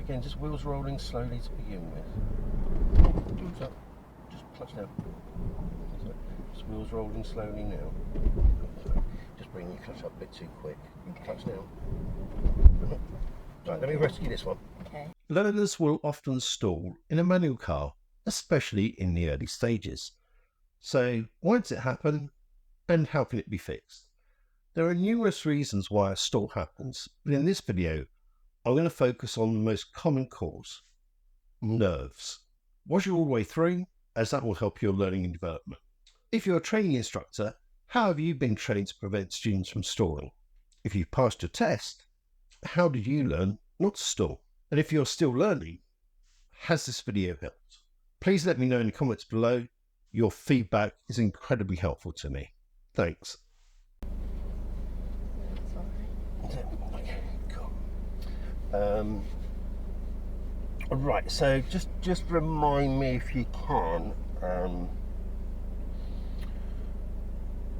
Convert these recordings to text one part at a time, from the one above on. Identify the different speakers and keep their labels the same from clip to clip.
Speaker 1: again, just wheels rolling slowly to begin with. So, just clutch down. So, just wheels rolling slowly now. So, just bring your clutch up a bit too quick. Clutch down. Right, let me rescue this one.
Speaker 2: Okay.
Speaker 3: Learners will often stall in a manual car, especially in the early stages. So, why does it happen, and how can it be fixed? There are numerous reasons why a stall happens, but in this video, I'm going to focus on the most common cause: nerves. Watch it all the way through, as that will help your learning and development. If you're a training instructor, how have you been trained to prevent students from stalling? If you've passed your test, how did you learn not to stall? And if you're still learning, has this video helped? Please let me know in the comments below. Your feedback is incredibly helpful to me. Thanks.
Speaker 2: That's all right.
Speaker 1: Okay, cool. Right, so just remind me if you can,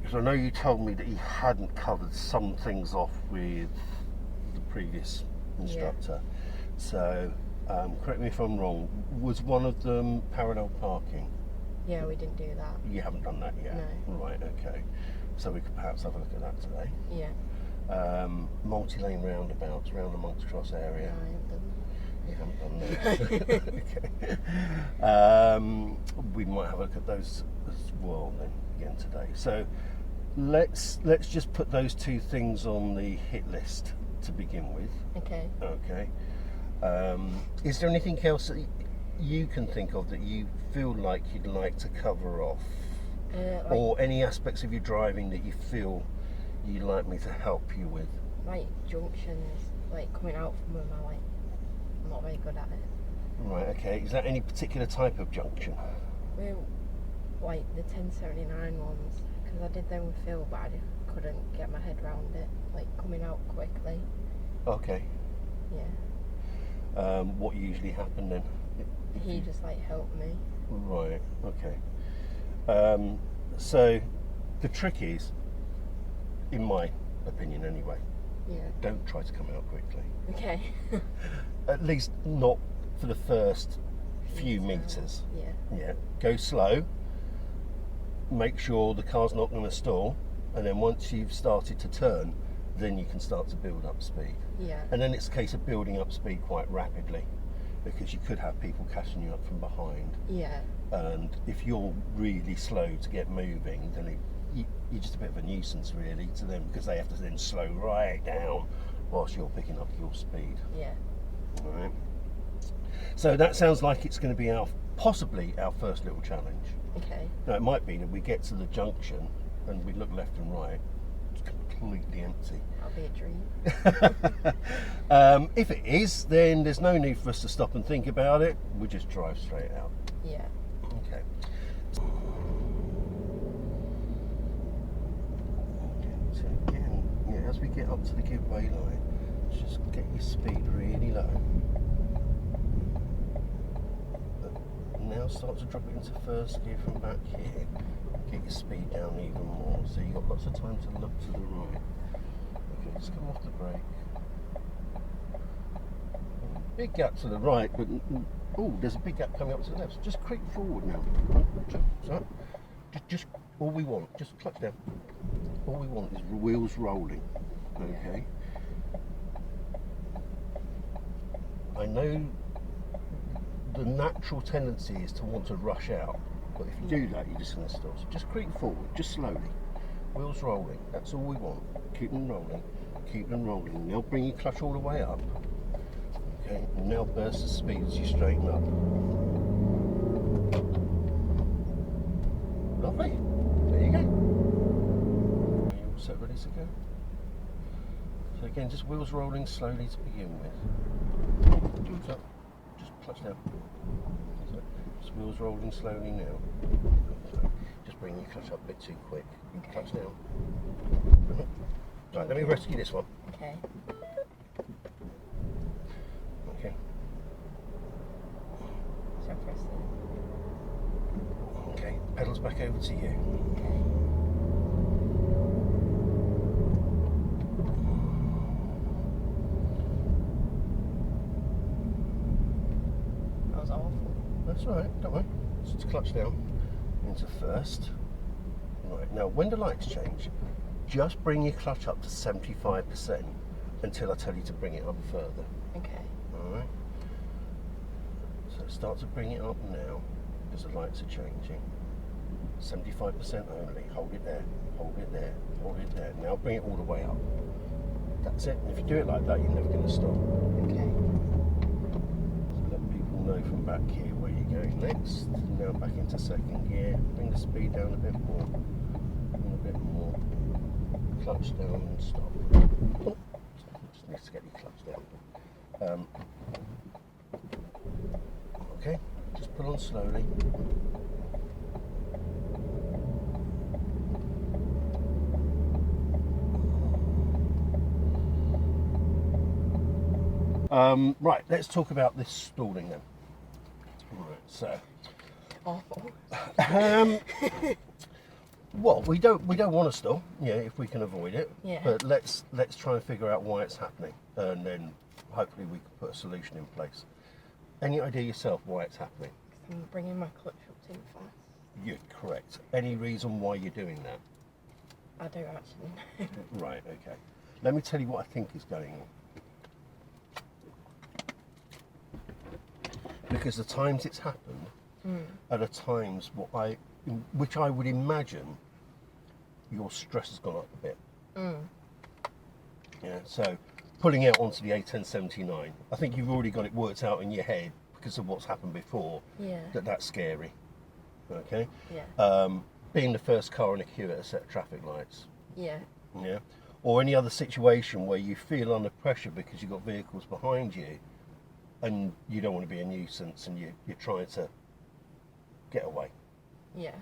Speaker 1: because I know you told me that you hadn't covered some things off with the previous instructor.
Speaker 2: Yeah.
Speaker 1: So, correct me if I'm wrong, was one of them parallel parking?
Speaker 2: Yeah, we didn't do that.
Speaker 1: You haven't done that yet?
Speaker 2: No.
Speaker 1: Right, okay. So we could perhaps have a look at that today.
Speaker 2: Yeah.
Speaker 1: Multi-lane roundabouts around the Monks Cross area.
Speaker 2: No, I haven't done
Speaker 1: You haven't done that. Okay. We might have a look at those as well then again today. So let's just put those two things on the hit list to begin with.
Speaker 2: Okay.
Speaker 1: Okay. Is there anything else that you can think of that you feel like you'd like to cover off, or any aspects of your driving that you feel you'd like me to help you with?
Speaker 2: Like junctions, like coming out from them, I'm not very good at it.
Speaker 1: Right, okay. Is that any particular type of junction?
Speaker 2: Well, like the 1079 ones, because I did them with Phil, but I just couldn't get my head around it, like coming out quickly.
Speaker 1: Okay.
Speaker 2: Yeah.
Speaker 1: What usually happened then?
Speaker 2: He just like helped me.
Speaker 1: Right, okay. So the trick is, in my opinion anyway,
Speaker 2: Yeah.
Speaker 1: don't try to come out quickly.
Speaker 2: Okay.
Speaker 1: At least not for the first few meters.
Speaker 2: Yeah.
Speaker 1: Yeah. Go slow. Make sure the car's not going to stall, and then once you've started to turn, then you can start to build up speed.
Speaker 2: Yeah.
Speaker 1: And then it's a case of building up speed quite rapidly, because you could have people catching you up from behind.
Speaker 2: Yeah.
Speaker 1: And if you're really slow to get moving, then you're just a bit of a nuisance really to them, because they have to then slow right down whilst you're picking up your speed.
Speaker 2: Yeah.
Speaker 1: All right. So that sounds like it's going to be possibly our first little challenge.
Speaker 2: Okay.
Speaker 1: Now it might be that we get to the junction and we look left and right, it's completely empty.
Speaker 2: That'll be a dream.
Speaker 1: If it is, then there's no need for us to stop and think about it. We just drive straight out.
Speaker 2: Yeah.
Speaker 1: Okay. So again, yeah, as we get up to the giveaway line, just get your speed really low. Now start to drop it into first gear from back here. Get your speed down even more, so you've got lots of time to look to the right. Okay, just come off the brake. Big gap to the right, but oh, there's a big gap coming up to the left. So just creep forward now. So, just all we want, just clutch down. All we want is wheels rolling. Okay. I know the natural tendency is to want to rush out, but if you do that, you're just going to stop. So just creep forward, just slowly. Wheels rolling, that's all we want. Keep them rolling, keep them rolling. Now bring your clutch all the way up. Okay, and now burst the speed as you straighten up. Lovely, there you go. Are you all set, ready to go? So again, just wheels rolling slowly to begin with. So, just clutch down. So, just wheels rolling slowly now. So, just bring your clutch up a bit too quick. Clutch down. Right, let me rescue this one.
Speaker 2: Okay.
Speaker 1: Okay.
Speaker 2: So press it.
Speaker 1: Okay, pedals back over to you.
Speaker 2: Okay. was awful.
Speaker 1: That's all right, don't worry. Just clutch down into first. Right, now when the lights change, just bring your clutch up to 75% until I tell you to bring it up further.
Speaker 2: Okay.
Speaker 1: Alright. So start to bring it up now because the lights are changing. 75% only. Hold it there. Hold it there. Hold it there. Now bring it all the way up. That's it. And if you do it like that, you're never going to stop.
Speaker 2: Okay.
Speaker 1: So let people know from back here where you're going next. Now back into second gear. Bring the speed down a bit more. And a bit more. Clutch down and stop. Oh, just needs to get your clutch down. Okay, just pull on slowly. Right, let's talk about this stalling then. Right, so.
Speaker 2: Awful.
Speaker 1: Well, we don't want to stall, yeah, if we can avoid it.
Speaker 2: Yeah.
Speaker 1: But let's try and figure out why it's happening, and then hopefully we can put a solution in place. Any idea yourself why it's happening?
Speaker 2: I'm bringing my clutch up too fast.
Speaker 1: You're correct. Any reason why you're doing that?
Speaker 2: I do actually.
Speaker 1: Right, okay. Let me tell you what I think is going on. Because the times it's happened are the times which I would imagine your stress has gone up a bit. Yeah, so pulling out onto the A1079, I think you've already got it worked out in your head because of what's happened before.
Speaker 2: Yeah.
Speaker 1: That's scary. Okay.
Speaker 2: Yeah.
Speaker 1: Being the first car in a queue at a set of traffic lights.
Speaker 2: Yeah.
Speaker 1: Yeah. Or any other situation where you feel under pressure because you've got vehicles behind you and you don't want to be a nuisance and you're trying to get away.
Speaker 2: Yeah.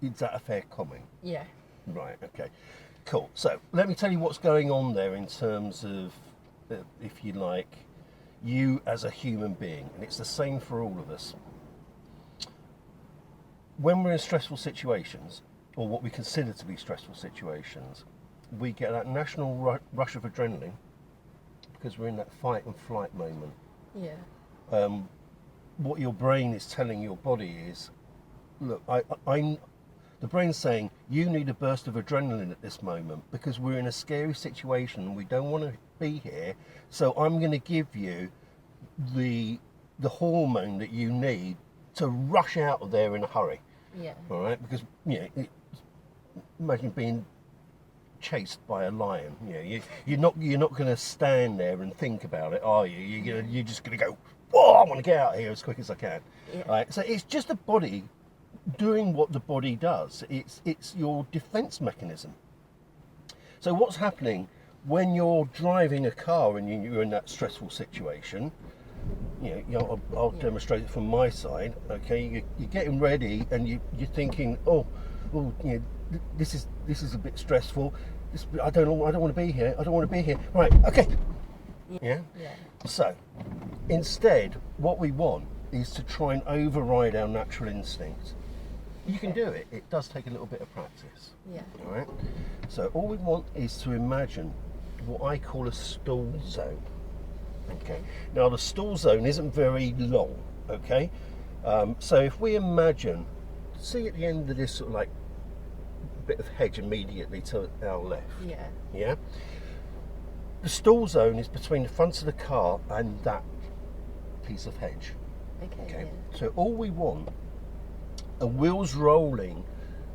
Speaker 1: Is that a fair comment?
Speaker 2: Yeah.
Speaker 1: Right, okay. Cool. So let me tell you what's going on there in terms of, if you like, you as a human being. And it's the same for all of us. When we're in stressful situations, or what we consider to be stressful situations, we get that national rush of adrenaline because we're in that fight and flight moment.
Speaker 2: Yeah.
Speaker 1: What your brain is telling your body is, look, the brain's saying you need a burst of adrenaline at this moment because we're in a scary situation and we don't want to be here. So I'm going to give you the hormone that you need to rush out of there in a hurry.
Speaker 2: Yeah.
Speaker 1: All right, because imagine being chased by a lion. You're not going to stand there and think about it, are you? You're just going to go, oh, I want to get out of here as quick as I can.
Speaker 2: Yeah.
Speaker 1: All right, so it's just the body doing what the body does. It's your defense mechanism. So what's happening when you're driving a car and you're in that stressful situation? I'll demonstrate it from my side. Okay, you're getting ready and you're thinking, this is a bit stressful. I don't want to be here. I don't want to be here. Right, okay. Yeah. So instead, what we want is to try and override our natural instinct. You can do it. It does take a little bit of practice.
Speaker 2: Yeah.
Speaker 1: All right. So all we want is to imagine what I call a stall zone. Okay. Now the stall zone isn't very long. Okay. So if we imagine, see at the end of this sort of like bit of hedge immediately to our left.
Speaker 2: Yeah.
Speaker 1: Yeah. The stall zone is between the front of the car and that piece of hedge.
Speaker 2: Okay. Yeah.
Speaker 1: So all we want are wheels rolling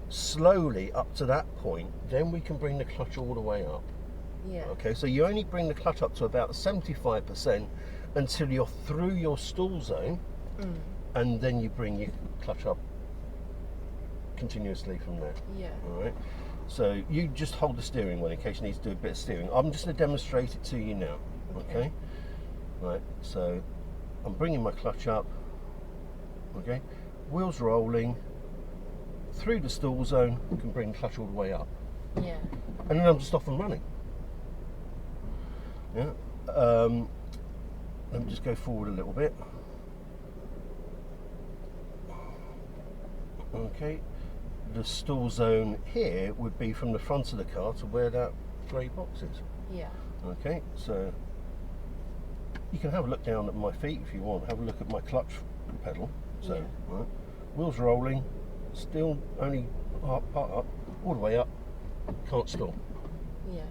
Speaker 1: slowly up to that point, then we can bring the clutch all the way up.
Speaker 2: Yeah.
Speaker 1: Okay, so you only bring the clutch up to about 75% until you're through your stall zone, and then you bring your clutch up continuously from there.
Speaker 2: Yeah.
Speaker 1: All right. So you just hold the steering wheel in case you need to do a bit of steering. I'm just going to demonstrate it to you now. Okay. Right. So I'm bringing my clutch up. Okay. Wheels rolling through the stall zone. You can bring the clutch all the way up.
Speaker 2: Yeah.
Speaker 1: And then I'm just off and running. Yeah. Let me just go forward a little bit. Okay. The stall zone here would be from the front of the car to where that grey box is.
Speaker 2: Yeah.
Speaker 1: Okay, so you can have a look down at my feet if you want. Have a look at my clutch pedal. So,
Speaker 2: Yeah.
Speaker 1: right, wheels rolling, still only part up, all the way up, can't stall.
Speaker 2: Yeah.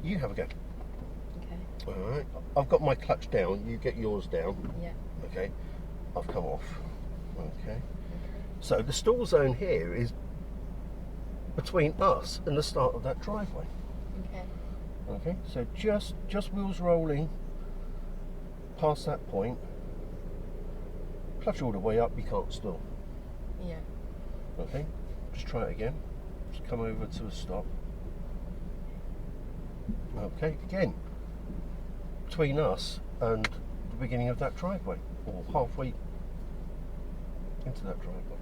Speaker 1: You have a go.
Speaker 2: Okay.
Speaker 1: All right, I've got my clutch down, you get yours down.
Speaker 2: Yeah.
Speaker 1: Okay, I've come off. Okay,
Speaker 2: Okay.
Speaker 1: so the stall zone here is between us and the start of that driveway.
Speaker 2: Okay.
Speaker 1: Okay, so just wheels rolling past that point, clutch all the way up, you can't stall.
Speaker 2: Yeah.
Speaker 1: Okay, just try it again. Just come over to a stop. Okay, again, between us and the beginning of that driveway, or halfway into that driveway.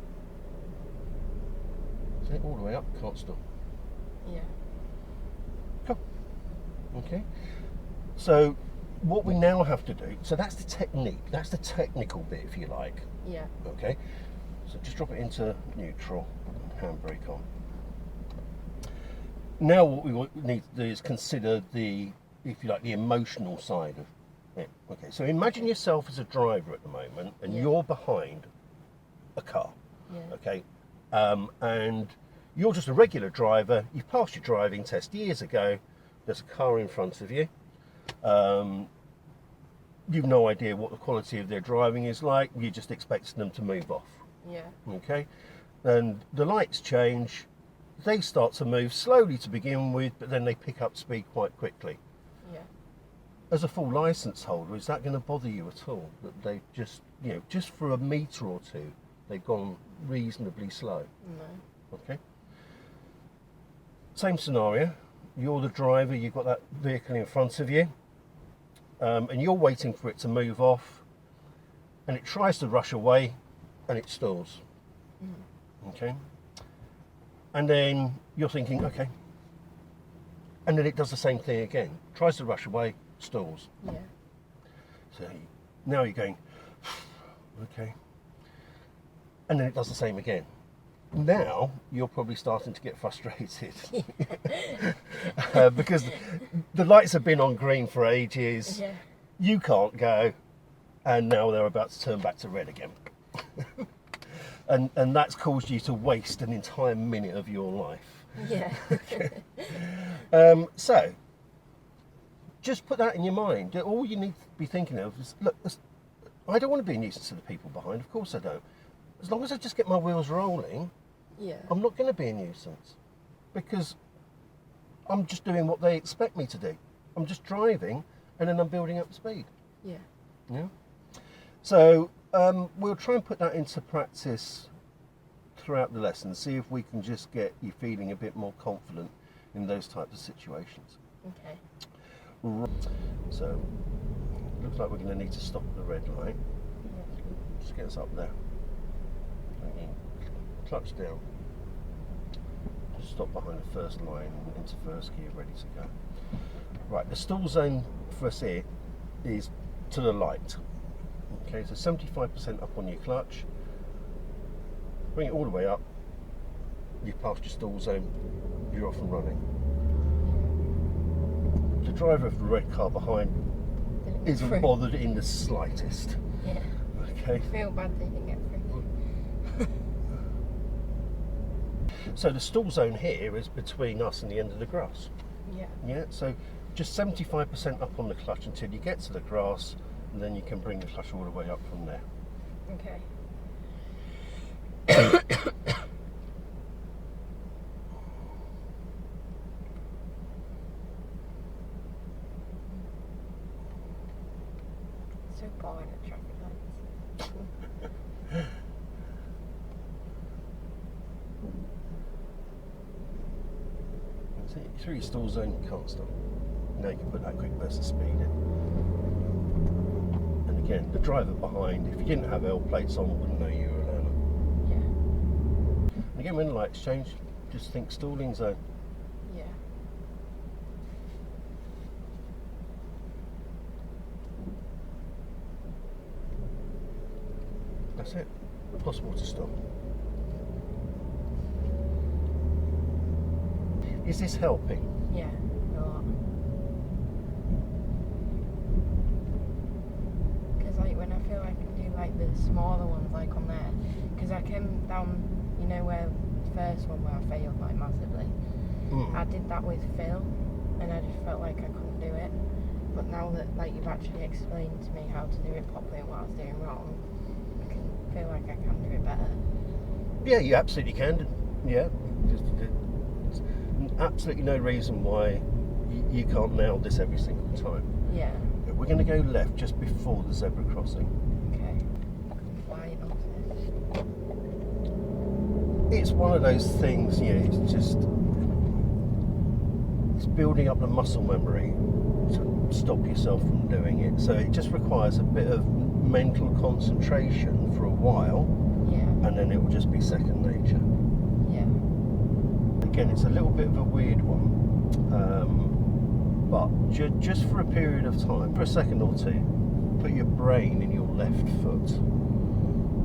Speaker 1: See, all the way up, can't stop.
Speaker 2: Yeah.
Speaker 1: Cool. Okay, so what we now have to do, so that's the technique, that's the technical bit, if you like.
Speaker 2: Yeah.
Speaker 1: Okay, so just drop it into neutral, handbrake on. Now what we need to do is consider the, if you like, the emotional side of it. Okay, so imagine yourself as a driver at the moment, and
Speaker 2: Yeah.
Speaker 1: you're behind a car.
Speaker 2: Yeah.
Speaker 1: Okay, and you're just a regular driver. You've passed your driving test years ago. There's a car in front of you. You've no idea what the quality of their driving is like. You're just expecting them to move off.
Speaker 2: Yeah.
Speaker 1: Okay, and the lights change. They start to move slowly to begin with, but then they pick up speed quite quickly.
Speaker 2: Yeah.
Speaker 1: As a full license holder, is that going to bother you at all? That they've just, you know, just for a metre or two, they've gone reasonably slow.
Speaker 2: No.
Speaker 1: Okay. Same scenario. You're the driver. You've got that vehicle in front of you, and you're waiting for it to move off, and it tries to rush away, and it stalls. Okay. And then you're thinking, okay. And then it does the same thing again. Tries to rush away, stalls.
Speaker 2: Yeah.
Speaker 1: So now you're going, okay. And then it does the same again. Now you're probably starting to get frustrated because the lights have been on green for ages.
Speaker 2: Yeah.
Speaker 1: You can't go, and now they're about to turn back to red again. And that's caused you to waste an entire minute of your life.
Speaker 2: Yeah.
Speaker 1: So, just put that in your mind. All you need to be thinking of is, look, I don't want to be a nuisance to the people behind. Of course I don't. As long as I just get my wheels rolling,
Speaker 2: Yeah.
Speaker 1: I'm not going to be a nuisance. Because I'm just doing what they expect me to do. I'm just driving, and then I'm building up speed.
Speaker 2: Yeah.
Speaker 1: Yeah. So we'll try and put that into practice throughout the lesson. See if we can just get you feeling a bit more confident in those types of situations.
Speaker 2: Okay.
Speaker 1: So looks like we're going to need to stop at the red light. Just get us up there. Okay. Clutch down. Just stop behind the first line into first gear, ready to go. Right, the stall zone for us here is to the light. Okay, so 75% up on your clutch. Bring it all the way up. You've passed your stall zone. You're off and running. The driver of the red car behind isn't bothered in the slightest.
Speaker 2: Yeah.
Speaker 1: Okay.
Speaker 2: I feel bad they didn't get through.
Speaker 1: So the stall zone here is between us and the end of the grass.
Speaker 2: Yeah.
Speaker 1: Yeah. So just 75% up on the clutch until you get to the grass, and then you can bring the clutch all the way up from there.
Speaker 2: Okay. So boring at traffic lights.
Speaker 1: That's it. Through your stall zone, you can't stop. Now you can put that quick burst of speed in. And again, the driver behind, if you didn't have L plates on, wouldn't know you were a learner.
Speaker 2: Yeah.
Speaker 1: And again, when the lights change, just think stalling zone.
Speaker 2: Yeah.
Speaker 1: That's it. Possible to stop. Is this helping?
Speaker 2: Yeah. A lot. Because like when I feel like I can do like the smaller ones like on there, because I came down, you know, where the first one where I failed like massively. I did that with Phil, and I just felt like I couldn't do it. But now that like you've actually explained to me how to do it properly and what I was doing wrong, I can feel like I can do it better.
Speaker 1: Yeah, you absolutely can. Yeah, there's absolutely no reason why you can't nail this every single time.
Speaker 2: Yeah.
Speaker 1: We're going to go left just before the zebra crossing.
Speaker 2: Okay. Flying off it.
Speaker 1: It's one of those things, yeah, it's building up the muscle memory to stop yourself from doing it. So it just requires a bit of mental concentration for a while, and then it will just be second nature.
Speaker 2: Yeah.
Speaker 1: Again, it's a little bit of a weird one, but just for a period of time, for a second or two, put your brain in your left foot.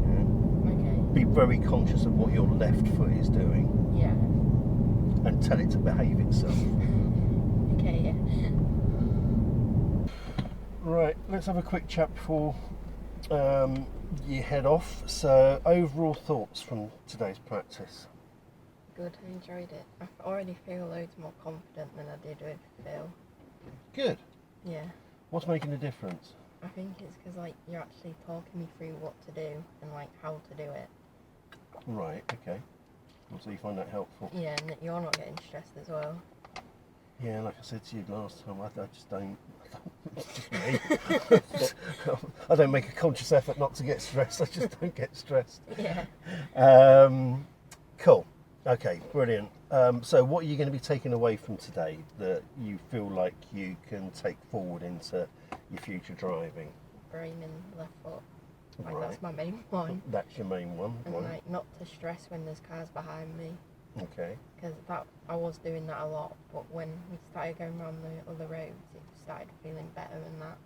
Speaker 2: Okay.
Speaker 1: Be very conscious of what your left foot is doing.
Speaker 2: Yeah.
Speaker 1: And tell it to behave itself.
Speaker 2: Okay, yeah.
Speaker 1: Right, let's have a quick chat before you head off. So, overall thoughts from today's practice?
Speaker 2: Good, I enjoyed it. I already feel loads more confident than I did with Phil.
Speaker 1: Good.
Speaker 2: Yeah.
Speaker 1: What's making a difference?
Speaker 2: I think it's because like you're actually talking me through what to do and like how to do it.
Speaker 1: Right, okay. So you find that helpful?
Speaker 2: Yeah, and that you're not getting stressed as well.
Speaker 1: Yeah, like I said to you last time, I just don't. It's just me. I don't make a conscious effort not to get stressed. I just don't get stressed.
Speaker 2: Yeah.
Speaker 1: Cool. Okay, brilliant. So what are you going to be taking away from today that you feel like you can take forward into your future driving?
Speaker 2: Brain and left foot. Like
Speaker 1: Right.
Speaker 2: that's my main one.
Speaker 1: That's your main one.
Speaker 2: And
Speaker 1: Right.
Speaker 2: like not to stress when there's cars behind me.
Speaker 1: Okay.
Speaker 2: Because that I was doing that a lot, but when we started going around the other roads, it started feeling better and that.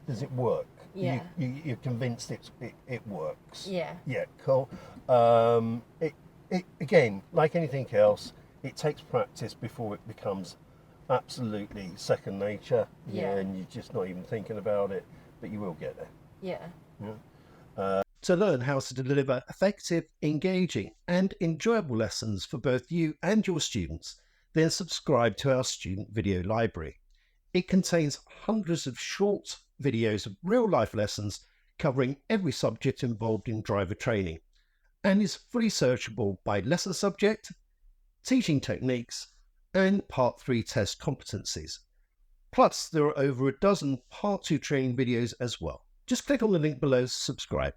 Speaker 1: Does it work?
Speaker 2: Yeah.
Speaker 1: You're convinced it works?
Speaker 2: Yeah.
Speaker 1: Yeah, cool. It again, like anything else, it takes practice before it becomes absolutely second nature.
Speaker 2: Yeah.
Speaker 1: And you're just not even thinking about it, but you will get there.
Speaker 2: Yeah.
Speaker 1: Yeah.
Speaker 3: To learn how to deliver effective, engaging and enjoyable lessons for both you and your students, then subscribe to our student video library. It contains hundreds of short videos of real-life lessons covering every subject involved in driver training and is fully searchable by lesson subject, teaching techniques and Part 3 test competencies. Plus, there are over a dozen Part 2 training videos as well. Just click on the link below to subscribe.